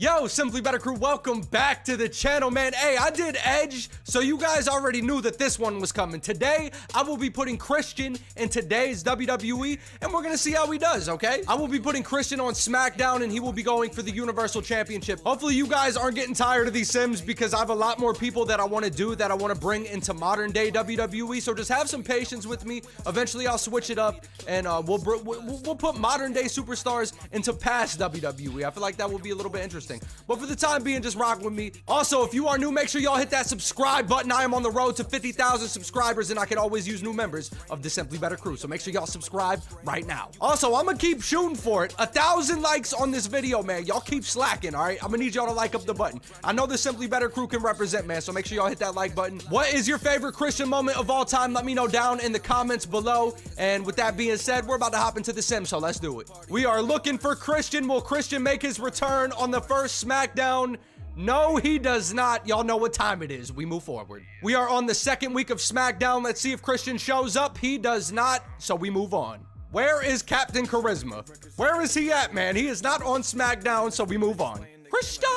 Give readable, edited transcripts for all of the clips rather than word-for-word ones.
Yo, Simply Better crew, welcome back to the channel, man. Hey, I did Edge, so you guys already knew that this one was coming. Today, I will be putting Christian in today's WWE, and we're gonna see how he does, okay? I will be putting Christian on SmackDown, and he will be going for the Universal Championship. Hopefully, you guys aren't getting tired of these Sims, because I have a lot more people that I want to do, that I want to bring into modern day WWE, so just have some patience with me. Eventually, I'll switch it up, and we'll put modern day superstars into past WWE. I feel like that will be a little bit interesting. But for the time being, just rock with me. Also, if you are new, make sure y'all hit that subscribe button. I am on the road to 50,000 subscribers, and I can always use new members of the Simply Better crew. So make sure y'all subscribe right now. Also, I'm gonna keep shooting for it. 1,000 likes on this video, man. Y'all keep slacking, all right? I'm gonna need y'all to like up the button. I know the Simply Better crew can represent, man, so make sure y'all hit that like button. What is your favorite Christian moment of all time? Let me know down in the comments below. And with that being said, we're about to hop into the sim, so let's do it. We are looking for Christian. Will Christian make his return on the first SmackDown? No, he does not. Y'all know what time it is. We move forward. We are on the second week of SmackDown. Let's see if Christian shows up. He does not, so we move on. Where is Captain Charisma? Where is he at, man? He is not on SmackDown, so we move on. Christian!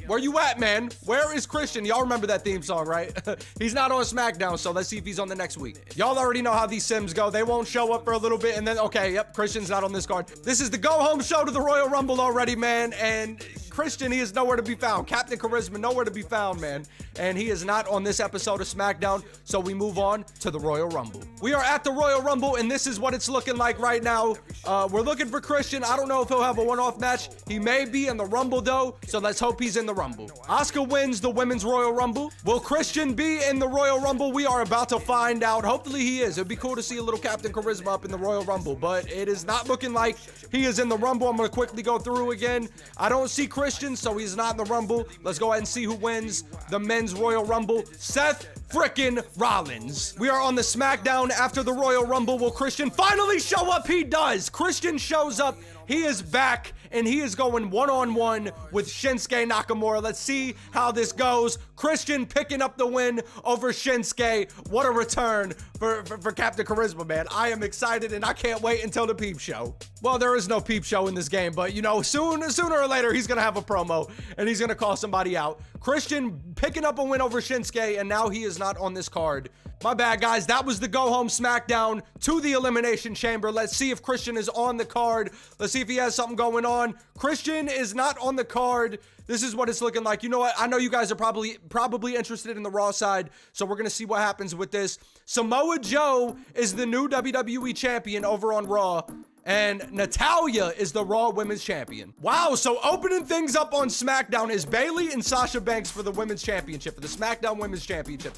Where you at, man? Where is Christian? Y'all remember that theme song, right? He's not on SmackDown, so let's see if he's on the next week. Y'all already know how these Sims go. They won't show up for a little bit, and then, okay, yep, Christian's not on this card. This is the go-home show to the Royal Rumble already, man, and Christian, he is nowhere to be found. Captain Charisma, nowhere to be found, man. And he is not on this episode of SmackDown, so we move on to the Royal Rumble. We are at the Royal Rumble, and this is what it's looking like right now. We're looking for Christian. I don't know if he'll have a one-off match. He may be in the Rumble, though, so let's hope he's in the Rumble. Asuka wins the Women's Royal Rumble. Will Christian be in the Royal Rumble? We are about to find out. Hopefully he is. It'd be cool to see a little Captain Charisma up in the Royal Rumble, but it is not looking like he is in the Rumble. I'm going to quickly go through again. I don't see Christian, so he's not in the Rumble. Let's go ahead and see who wins the Men's Royal Rumble. Seth frickin' Rollins. We are on the SmackDown after the Royal Rumble. Will Christian finally show up? He does. Christian shows up. He is back, and he is going one-on-one with Shinsuke Nakamura. Let's see how this goes. Christian picking up the win over Shinsuke. What a return for Captain Charisma, man. I am excited, and I can't wait until the Peep Show. Well, there is no Peep Show in this game, but, you know, sooner or later, he's going to have a promo, and he's going to call somebody out. Christian picking up a win over Shinsuke, and now he is not on this card. My bad, guys. That was the go-home SmackDown to the Elimination Chamber. Let's see if Christian is on the card. Let's see if he has something going on. Christian is not on the card. This is what it's looking like. You know what? I know you guys are probably interested in the Raw side, so we're going to see what happens with this. Samoa Joe is the new WWE Champion over on Raw, and Natalya is the Raw Women's Champion. Wow, so opening things up on SmackDown is Bayley and Sasha Banks for the Women's Championship, for the SmackDown Women's Championship.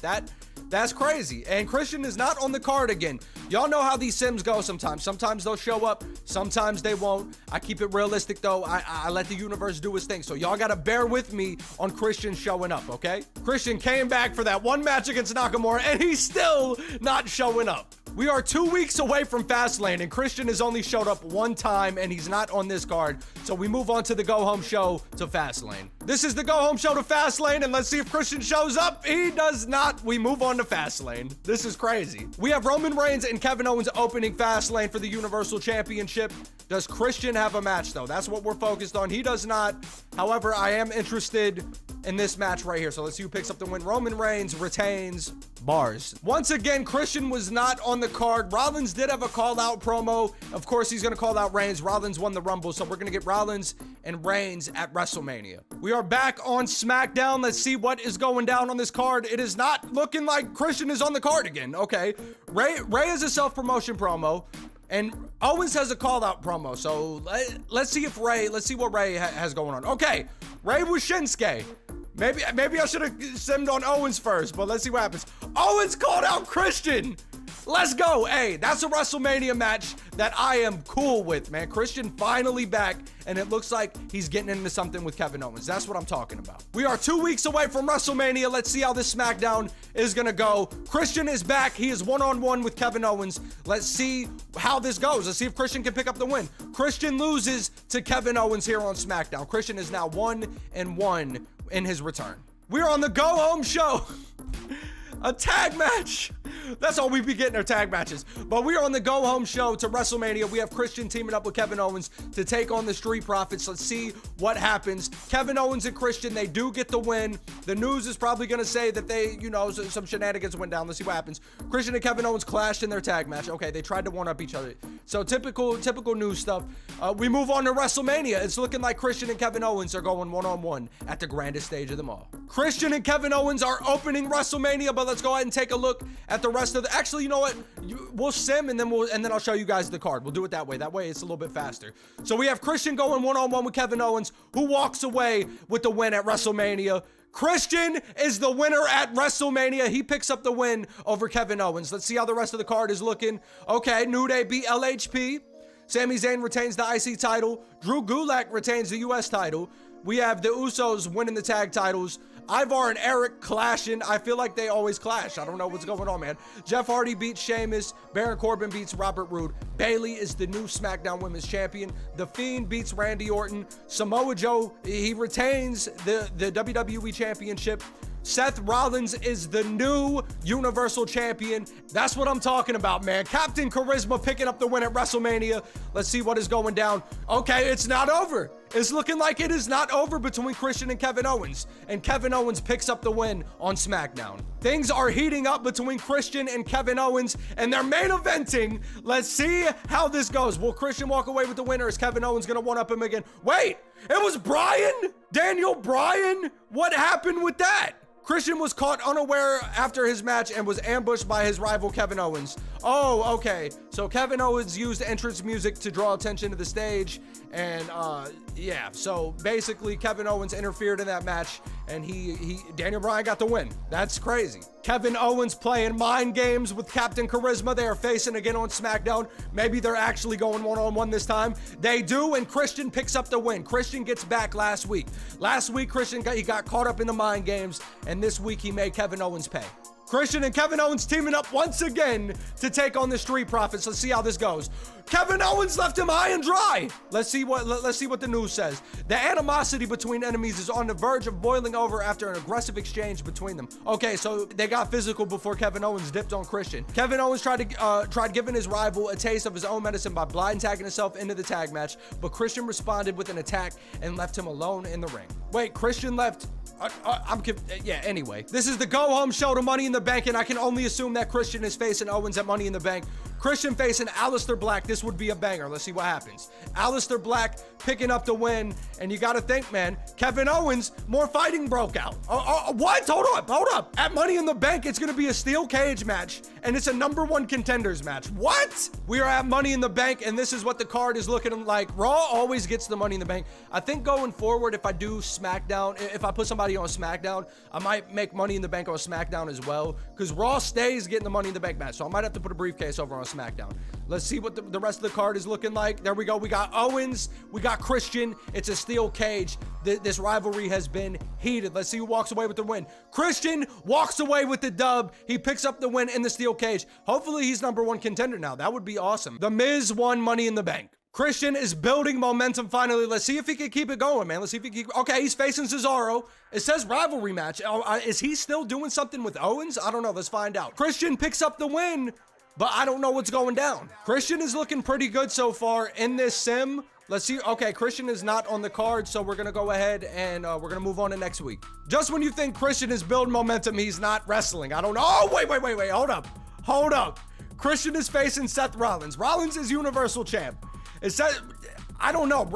That's crazy. And Christian is not on the card again. Y'all know how these Sims go sometimes. Sometimes they'll show up, sometimes they won't. I keep it realistic, though. I let the universe do his thing. So y'all got to bear with me on Christian showing up, okay? Christian came back for that one match against Nakamura, and he's still not showing up. We are 2 weeks away from Fastlane, and Christian has only showed up one time, and he's not on this card. So we move on to the go-home show to Fastlane. This is the go-home show to Fastlane, and let's see if Christian shows up. He does not. We move on to Fastlane. This is crazy. We have Roman Reigns and Kevin Owens opening Fastlane for the Universal Championship. Does Christian have a match, though? That's what we're focused on. He does not. However, I am interested in this match right here. So let's see who picks up the win. Roman Reigns retains. Bars. Once again, Christian was not on the card. Rollins did have a call-out promo. Of course, he's going to call out Reigns. Rollins won the Rumble, so we're going to get Rollins and Reigns at WrestleMania. We are back on SmackDown. Let's see what is going down on this card. It is not looking like Christian is on the card again. Okay. Ray has a self-promotion promo, and Owens has a call-out promo. So let's see what Ray has going on. Okay. Ray was Shinsuke. Maybe I should have simmed on Owens first, but let's see what happens. Owens called out Christian. Let's go. Hey, that's a WrestleMania match that I am cool with, man. Christian finally back, and it looks like he's getting into something with Kevin Owens. That's what I'm talking about. We are 2 weeks away from WrestleMania. Let's see how this SmackDown is going to go. Christian is back. He is one-on-one with Kevin Owens. Let's see how this goes. Let's see if Christian can pick up the win. Christian loses to Kevin Owens here on SmackDown. Christian is now 1-1 in his return. We're on the go-home show. A tag match That's all we be getting our tag matches. But we are on the go-home show to WrestleMania. We have Christian teaming up with Kevin Owens to take on the Street Profits. Let's see what happens. Kevin Owens and Christian, they do get the win. The news is probably going to say that they, you know, some shenanigans went down. Let's see what happens. Christian and Kevin Owens clashed in their tag match. Okay, they tried to one-up each other. So typical news stuff. We move on to WrestleMania. It's looking like Christian and Kevin Owens are going one-on-one at the grandest stage of them all. Christian and Kevin Owens are opening WrestleMania, but let's go ahead and take a look at the rest of the, actually, you know what? We'll sim and then I'll show you guys the card. We'll do it that way. That way it's a little bit faster. So we have Christian going one-on-one with Kevin Owens, who walks away with the win at WrestleMania. Christian is the winner at WrestleMania. He picks up the win over Kevin Owens. Let's see how the rest of the card is looking. Okay, New Day beat LHP. Sami Zayn retains the IC title. Drew Gulak retains the US title. We have the Usos winning the tag titles. Ivar and Eric clashing. I feel like they always clash. I don't know what's going on, man. Jeff Hardy beats Sheamus. Baron Corbin beats Robert Roode. Bayley is the new SmackDown Women's Champion. The Fiend beats Randy Orton. Samoa Joe, he retains the WWE Championship. Seth Rollins is the new Universal Champion. That's what I'm talking about, man. Captain Charisma picking up the win at WrestleMania. Let's see what is going down. Okay, it's not over. It's looking like it is not over between Christian and Kevin Owens. And Kevin Owens picks up the win on SmackDown. Things are heating up between Christian and Kevin Owens, and they're main eventing. Let's see how this goes. Will Christian walk away with the winner? Is Kevin Owens gonna one-up him again? Wait, it was Bryan? Daniel Bryan? What happened with that? Christian was caught unaware after his match and was ambushed by his rival Kevin Owens. Oh, okay. So Kevin Owens used entrance music to draw attention to the stage. And yeah, so basically Kevin Owens interfered in that match and Daniel Bryan got the win. That's crazy. Kevin Owens playing mind games with Captain Charisma. They are facing again on SmackDown. Maybe they're actually going one-on-one this time. They do, and Christian picks up the win. Christian gets back last week. Last week, Christian got caught up in the mind games, and this week he made Kevin Owens pay. Christian and Kevin Owens teaming up once again to take on the Street Profits. Let's see how this goes. Kevin Owens left him high and dry. Let's see what the news says. The animosity between enemies is on the verge of boiling over after an aggressive exchange between them. Okay, so they got physical before Kevin Owens dipped on Christian. Kevin Owens tried giving his rival a taste of his own medicine by blind tagging himself into the tag match, but Christian responded with an attack and left him alone in the ring. Wait, Christian left... yeah, anyway. This is the go-home show to Money in the Bank, and I can only assume that Christian is facing Owens at Money in the Bank. Christian facing Aleister Black. This would be a banger. Let's see what happens. Aleister Black picking up the win, and you gotta think, man, Kevin Owens, more fighting broke out. What? Hold up. At Money in the Bank, it's gonna be a steel cage match, and it's a #1 contenders match. What? We are at Money in the Bank, and this is what the card is looking like. Raw always gets the Money in the Bank. I think going forward, if I do SmackDown, if I put somebody on SmackDown, I might make Money in the Bank on SmackDown as well, because Raw stays getting the Money in the Bank match, so I might have to put a briefcase over on SmackDown. Let's see what the rest of the card is looking like. There we go. We got Owens. We got Christian. It's a steel cage. This rivalry has been heated. Let's see who walks away with the win. Christian walks away with the dub. He picks up the win in the steel cage. Hopefully he's #1 contender now. That would be awesome. The Miz won Money in the Bank. Christian is building momentum finally. Let's see if he can keep it going, man. Let's see if he can okay, he's facing Cesaro. It says rivalry match. Is he still doing something with Owens? I don't know. Let's find out. Christian picks up the win, but I don't know what's going down. Christian is looking pretty good so far in this sim. Let's see. Okay, Christian is not on the card, so we're going to go ahead and we're going to move on to next week. Just when you think Christian is building momentum, he's not wrestling. I don't know. Oh, wait. Hold up. Christian is facing Seth Rollins. Rollins is Universal Champ. It says, I don't know.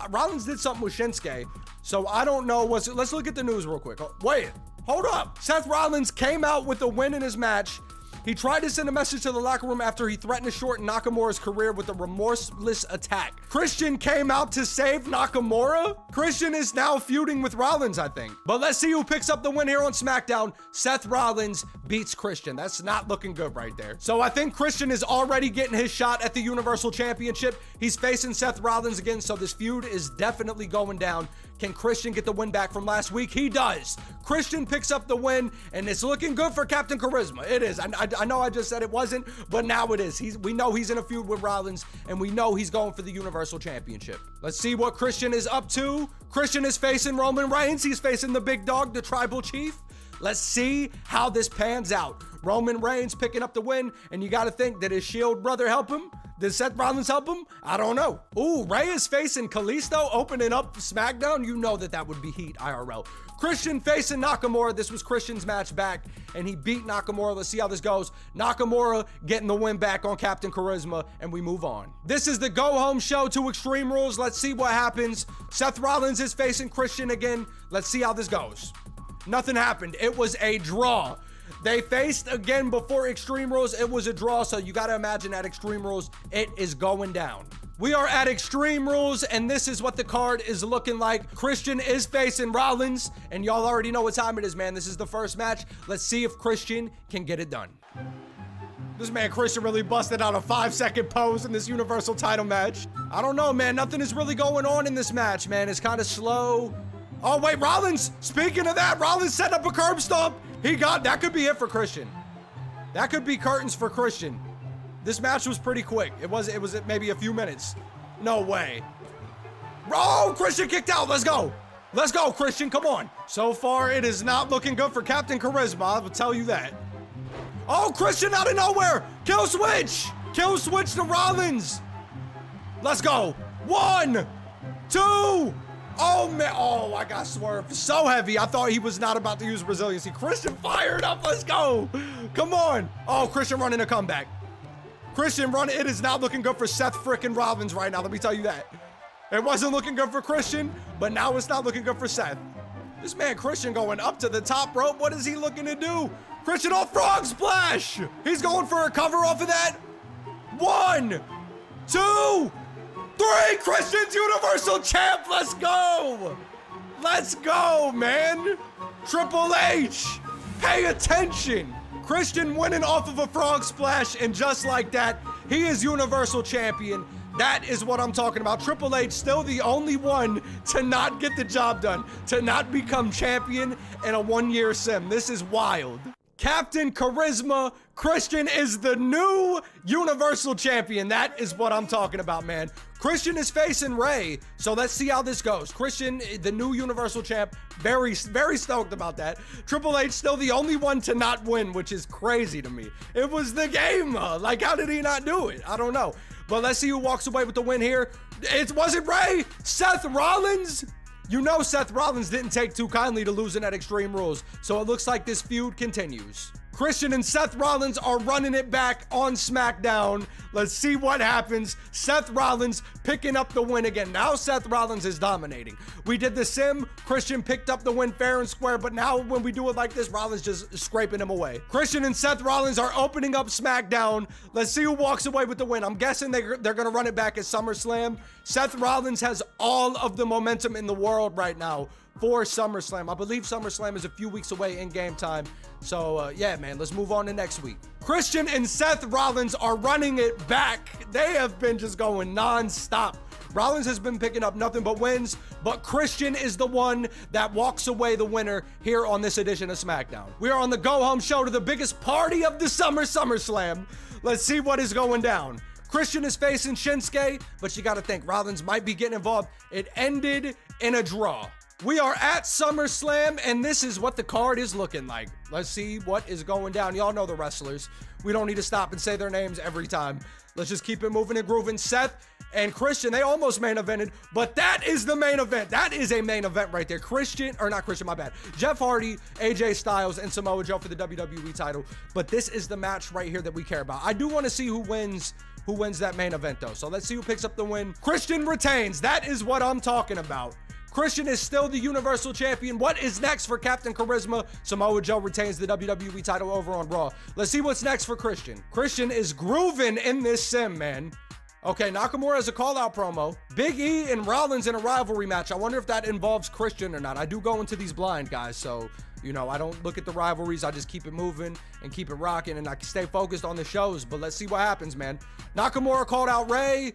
Rollins did something with Shinsuke, so I don't know what's... Let's look at the news real quick. Wait, hold up. Seth Rollins came out with a win in his match. He tried to send a message to the locker room after he threatened to shorten Nakamura's career with a remorseless attack. Christian came out to save Nakamura? Christian is now feuding with Rollins, I think. But let's see who picks up the win here on SmackDown. Seth Rollins beats Christian. That's not looking good right there. So I think Christian is already getting his shot at the Universal Championship. He's facing Seth Rollins again, so this feud is definitely going down. Can Christian get the win back from last week? He does. Christian picks up the win, and it's looking good for Captain Charisma. It is. I know I just said it wasn't, but now it is. We know he's in a feud with Rollins, and we know he's going for the Universal Championship. Let's see what Christian is up to. Christian is facing Roman Reigns. He's facing the big dog, the tribal chief. Let's see how this pans out. Roman Reigns picking up the win, and you got to think, did his Shield brother help him? Did Seth Rollins help him? I don't know. Ooh, Rey is facing Kalisto, opening up SmackDown. You know that would be heat IRL. Christian facing Nakamura. This was Christian's match back, and he beat Nakamura. Let's see how this goes. Nakamura getting the win back on Captain Charisma, and we move on. This is the go-home show to Extreme Rules. Let's see what happens. Seth Rollins is facing Christian again. Let's see how this goes. Nothing happened. It was a draw. They faced again before Extreme Rules. It was a draw, so you got to imagine at Extreme Rules, it is going down. We are at Extreme Rules, and this is what the card is looking like. Christian is facing Rollins, and y'all already know what time it is, man. This is the first match. Let's see if Christian can get it done. This man Christian really busted out a 5-second pose in this Universal title match. I don't know, man. Nothing is really going on in this match, man. It's kind of slow. Oh, wait, Rollins. Speaking of that, Rollins set up a curb stomp. That could be it for Christian. That could be curtains for Christian. This match was pretty quick. It was maybe a few minutes. No way. Oh, Christian kicked out. Let's go. Let's go, Christian. Come on. So far, it is not looking good for Captain Charisma. I will tell you that. Oh, Christian out of nowhere. Kill switch. Kill switch to Rollins. Let's go. 1, 2. Oh, man. Oh, I got swerved so heavy. I thought he was not about to use resiliency. Christian fired up. Let's go. Come on. Oh, Christian running a comeback. Christian running. It is not looking good for Seth frickin' Rollins right now. Let me tell you that. It wasn't looking good for Christian, but now it's not looking good for Seth. This man Christian going up to the top rope. What is he looking to do? Christian off frog splash. He's going for a cover off of that. 1, 2, 3, Christian's Universal Champ. Let's go. Let's go, man. Triple H, pay attention. Christian winning off of a frog splash, and just like that, he is Universal Champion. That is what I'm talking about. Triple H still the only one to not get the job done, to not become champion in a 1-year sim. This is wild. Captain Charisma, Christian is the new Universal Champion. That is what I'm talking about, man. Christian is facing Rey, so let's see how this goes. Christian, the new Universal Champ, very stoked about that. Triple H still the only one to not win, which is crazy to me. It was the game, like how did he not do it? I don't know. But let's see who walks away with the win here. Was it Rey? Seth Rollins? You know Seth Rollins didn't take too kindly to losing at Extreme Rules, so it looks like this feud continues. Christian and Seth Rollins are running it back on SmackDown. Let's see what happens. Seth Rollins picking up the win again. Now Seth Rollins is dominating. We did the sim. Christian picked up the win fair and square, but now when we do it like this, Rollins just scraping him away. Christian and Seth Rollins are opening up SmackDown. Let's see who walks away with the win. I'm guessing they're going to run it back at SummerSlam. Seth Rollins has all of the momentum in the world right now for SummerSlam. I believe SummerSlam is a few weeks away in game time. So, yeah, man, let's move on to next week. Christian and Seth Rollins are running it back. They have been just going non-stop. Rollins has been picking up nothing but wins, but Christian is the one that walks away the winner here on this edition of SmackDown. We are on the go-home show to the biggest party of the SummerSlam. Let's see what is going down. Christian is facing Shinsuke, but you got to think Rollins might be getting involved. It ended in a draw. We are at SummerSlam, and this is what the card is looking like. Let's see what is going down. Y'all know the wrestlers. We don't need to stop and say their names every time. Let's just keep it moving and grooving. Seth and Christian, they almost main evented, but that is the main event. That is a main event right there. Jeff Hardy, AJ Styles, and Samoa Joe for the WWE title. But this is the match right here that we care about. I do want to see who wins that main event, though. So let's see who picks up the win. Christian retains. That is what I'm talking about. Christian is still the Universal Champion. What is next for Captain Charisma? Samoa Joe retains the WWE title over on Raw. Let's see what's next for Christian. Christian is grooving in this sim, man. Okay, Nakamura has a call-out promo. Big E and Rollins in a rivalry match. I wonder if that involves Christian or not. I do go into these blind, guys, so, you know, I don't look at the rivalries. I just keep it moving and keep it rocking, and I stay focused on the shows. But let's see what happens, man. Nakamura called out Rey.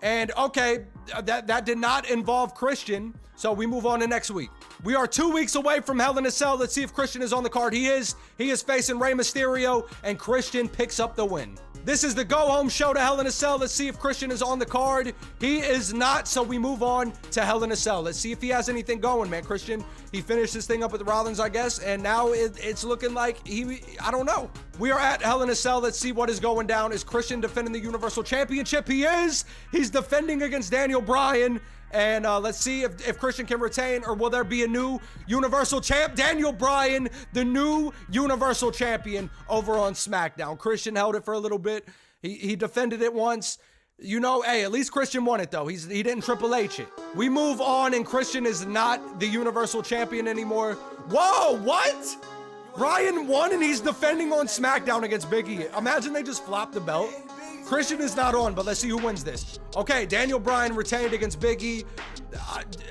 And okay, that did not involve Christian, so we move on to next week. We are 2 weeks away from Hell in a Cell. Let's see if Christian is on the card. He is. He is facing Rey Mysterio, and Christian picks up the win. This is the go-home show to Hell in a Cell. Let's see if Christian is on the card. He is not, so we move on to Hell in a Cell. Let's see if he has anything going, man. Christian, he finished this thing up with Rollins, I guess, and now it's looking like I don't know. We are at Hell in a Cell. Let's see what is going down. Is Christian defending the Universal Championship? He is. He's defending against Daniel Bryan. And let's see if Christian can retain, or will there be a new Universal Champ? Daniel Bryan, the new Universal Champion over on SmackDown. Christian held it for a little bit. He defended it once. You know, hey, at least Christian won it, though. He didn't Triple H it. We move on, and Christian is not the Universal Champion anymore. Whoa, what? Bryan won, and he's defending on SmackDown against Big E. Imagine they just flopped the belt. Christian is not on, but let's see who wins this. Okay, Daniel Bryan retained against Big E.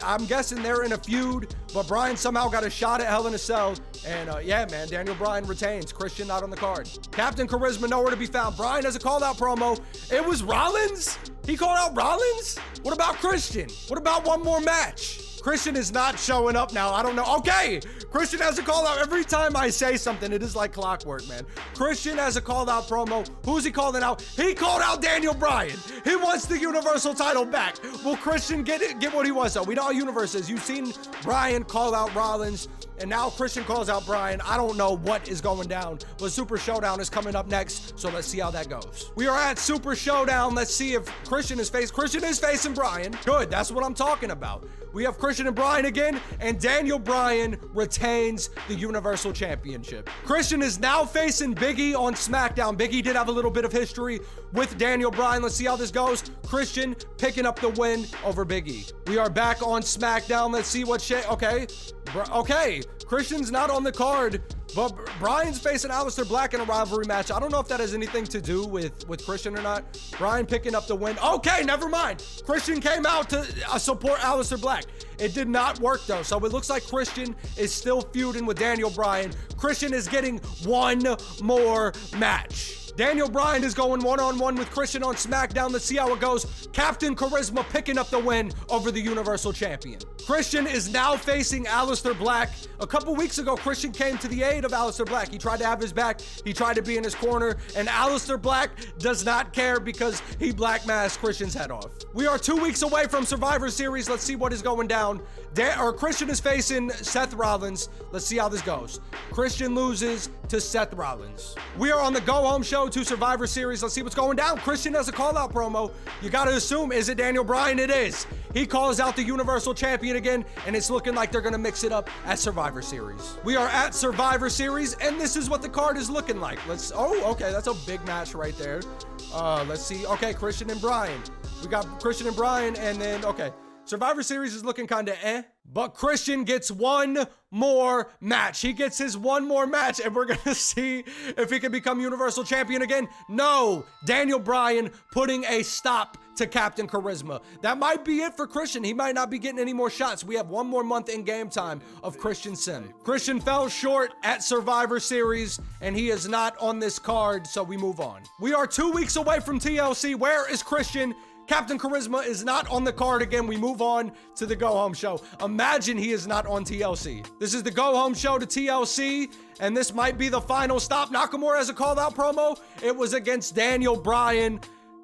I'm guessing they're in a feud, but Bryan somehow got a shot at Hell in a Cell. And yeah, man, Daniel Bryan retains. Christian not on the card. Captain Charisma nowhere to be found. Bryan has a call-out promo. It was Rollins? He called out Rollins? What about Christian? What about one more match? Christian is not showing up now. I don't know. Okay, Christian has a call out. Every time I say something, it is like clockwork, man. Christian has a call out promo. Who's he calling out? He called out Daniel Bryan. He wants the Universal title back. Will Christian get what he wants, though? We know how Universe is. You've seen Bryan call out Rollins, and now Christian calls out Bryan. I don't know what is going down, but Super Showdown is coming up next, so let's see how that goes. We are at Super Showdown. Let's see if Christian is facing Bryan. Good, that's what I'm talking about. We have Christian and Bryan again, and Daniel Bryan retains the Universal Championship. Christian is now facing Big E on SmackDown. Big E did have a little bit of history with Daniel Bryan. Let's see how this goes. Christian picking up the win over Big E. We are back on SmackDown. Let's see what okay, Christian's not on the card, but Bryan's facing Aleister Black in a rivalry match. I don't know if that has anything to do with Christian or not. Bryan picking up the win. Okay, never mind. Christian came out to support Aleister Black. It did not work, though, so it looks like Christian is still feuding with Daniel Bryan. Christian is getting one more match. Daniel Bryan is going one-on-one with Christian on SmackDown. Let's see how it goes. Captain Charisma picking up the win over the Universal Champion. Christian is now facing Aleister Black. A couple weeks ago, Christian came to the aid of Aleister Black. He tried to have his back. He tried to be in his corner, and Aleister Black does not care because he black masked Christian's head off. We are 2 weeks away from Survivor Series. Let's see what is going down. Christian is facing Seth Rollins. Let's see how this goes. Christian loses to Seth Rollins. We are on the go-home show to Survivor Series. Let's see what's going down. Christian has a call-out promo. You got to assume, is it Daniel Bryan? It is. He calls out the Universal Champion again, and it's looking like they're going to mix it up at Survivor Series. We are at Survivor Series, and this is what the card is looking like. Okay, that's a big match right there. Let's see. Okay, Christian and Bryan. We got Christian and Bryan, and then, okay. Survivor Series is looking kind of but Christian gets one more match. He gets his one more match, and we're going to see if he can become Universal Champion again. No, Daniel Bryan putting a stop to Captain Charisma. That might be it for Christian. He might not be getting any more shots. We have one more month in game time of Christian Sim. Christian fell short at Survivor Series, and he is not on this card, so we move on. We are 2 weeks away from TLC. Where is Christian? Captain Charisma is not on the card again. We move on to the go-home show. Imagine he is not on TLC. This is the go-home show to TLC, and this might be the final stop. Nakamura has a call-out promo. It was against Daniel Bryan.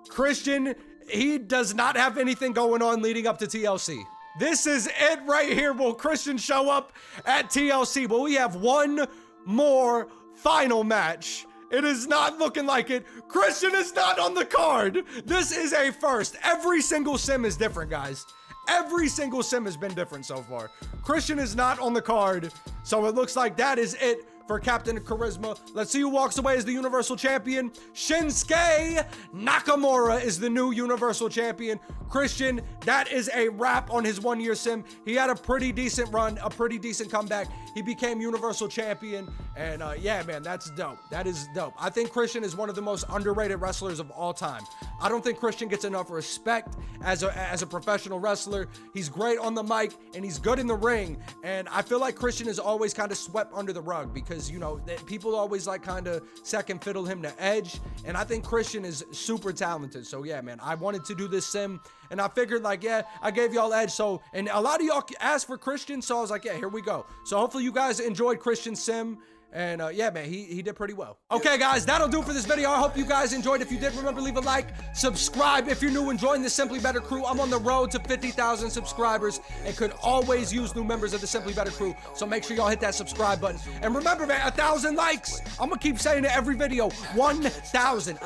Christian, he does not have anything going on leading up to TLC. This is it right here. Will Christian show up at TLC? Will we have one more final match? It is not looking like it. Christian is not on the card. This is a first. Every single sim is different, guys. Every single sim has been different so far. Christian is not on the card, so it looks like that is it for Captain Charisma. Let's see who walks away as the Universal Champion. Shinsuke Nakamura is the new Universal Champion. Christian, that is a wrap on his one-year sim. He had a pretty decent run, a pretty decent comeback. He became Universal Champion, and yeah, man, that's dope. That is dope. I think Christian is one of the most underrated wrestlers of all time. I don't think Christian gets enough respect as a professional wrestler. He's great on the mic, and he's good in the ring, and I feel like Christian is always kind of swept under the rug because, you know, people always like kind of second fiddle him to Edge, and I think Christian is super talented. So yeah, man, I wanted to do this sim, and I figured, like, yeah, I gave y'all Edge. So, and a lot of y'all asked for Christian, so I was like, yeah, here we go. So hopefully you guys enjoyed Christian sim. And yeah, man, he did pretty well. Okay, guys, that'll do for this video. I hope you guys enjoyed. If you did, remember, leave a like, subscribe if you're new, and join the Simply Better crew. I'm on the road to 50,000 subscribers and could always use new members of the Simply Better crew. So make sure y'all hit that subscribe button. And remember, man, 1,000 likes. I'm gonna keep saying it every video. 1,000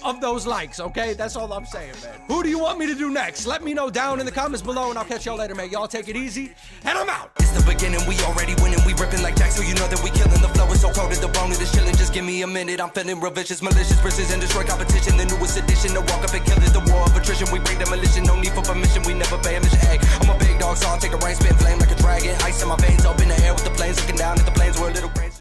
of those likes, okay? That's all I'm saying, man. Who do you want me to do next? Let me know down in the comments below, and I'll catch y'all later, man. Y'all take it easy, and I'm out. It's the beginning, we already winning, we ripping like Jack, so you know that we killing. The flow is so cold at the bone, it is chilling. Just give me a minute, I'm feeling real vicious, malicious, precision, destroy competition. The newest edition, the walk up and kill is the war of attrition. We bring demolition, no need for permission, we never pay a mission. Hey, I'm a big dog, so I'll take the reins, spin